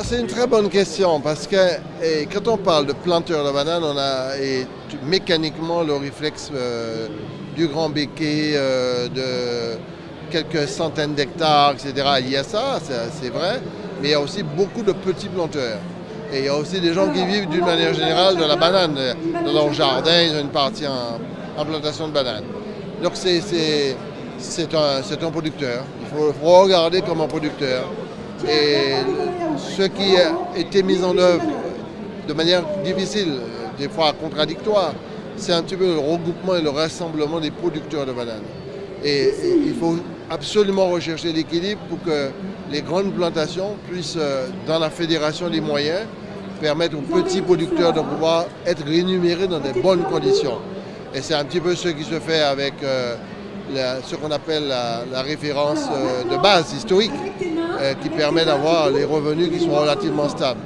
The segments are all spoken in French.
C'est une très bonne question parce que quand on parle de planteurs de bananes, on a mécaniquement le réflexe du grand béquet, de quelques centaines d'hectares, etc. Il y a ça, c'est vrai, mais il y a aussi beaucoup de petits planteurs. Et il y a aussi des gens qui vivent d'une manière générale de la banane. Dans leur jardin, ils ont une partie en plantation de bananes. Donc c'est un producteur. Il faut regarder comme un producteur. Et ce qui a été mis en œuvre de manière difficile, des fois contradictoire, c'est un petit peu le regroupement et le rassemblement des producteurs de bananes. Et il faut absolument rechercher l'équilibre pour que les grandes plantations puissent, dans la fédération des moyens, permettre aux petits producteurs de pouvoir être rémunérés dans de bonnes conditions. Et c'est un petit peu ce qui se fait avec ce qu'on appelle la référence de base historique, qui permet d'avoir les revenus qui sont relativement stables.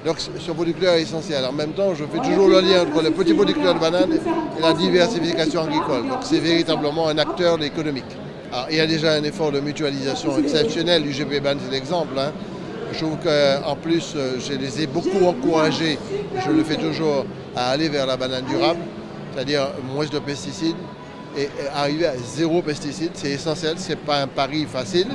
Donc ce producteur est essentiel. En même temps, je fais toujours le lien entre les petits producteurs de bananes et la diversification agricole. Donc c'est véritablement un acteur économique. Alors, il y a déjà un effort de mutualisation exceptionnel. L'UGP BAN, c'est l'exemple. Je trouve qu'en plus, je les ai beaucoup encouragés, je le fais toujours, à aller vers la banane durable, c'est-à-dire moins de pesticides et arriver à zéro pesticide. C'est essentiel, ce n'est pas un pari facile,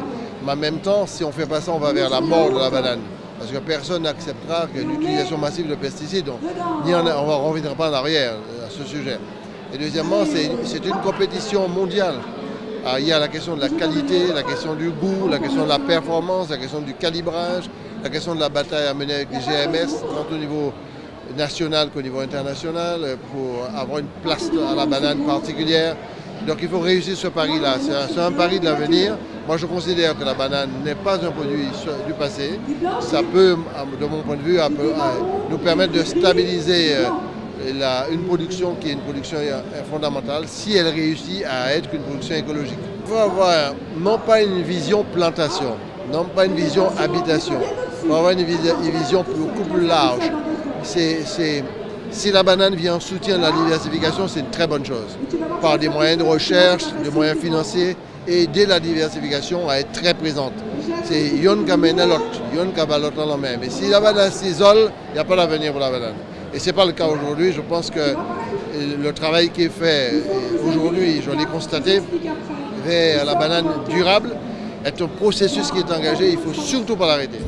mais en même temps, si on ne fait pas ça, on va vers la mort de la banane. Parce que personne n'acceptera l'utilisation massive de pesticides. On ne reviendra pas en arrière à ce sujet. Et deuxièmement, c'est une compétition mondiale. Alors, il y a la question de la qualité, la question du goût, la question de la performance, la question du calibrage, la question de la bataille à mener avec les GMS, tant au niveau national qu'au niveau international, pour avoir une place à la banane particulière. Donc il faut réussir ce pari-là. C'est un pari de l'avenir. Moi je considère que la banane n'est pas un produit du passé. Ça peut, de mon point de vue, nous permettre de stabiliser une production qui est une production fondamentale si elle réussit à être une production écologique. Il faut avoir non pas une vision plantation, non pas une vision habitation, il faut avoir une vision beaucoup plus large. Si la banane vient en soutien de la diversification, c'est une très bonne chose. Par des moyens de recherche, des moyens financiers, et aider la diversification à être très présente. C'est yon qui amène l'autre, yon qui va l'autre en la main. Mais si la banane s'isole, il n'y a pas d'avenir pour la banane. Et ce n'est pas le cas aujourd'hui. Je pense que le travail qui est fait aujourd'hui, je l'ai constaté, vers la banane durable, est un processus qui est engagé. Il ne faut surtout pas l'arrêter.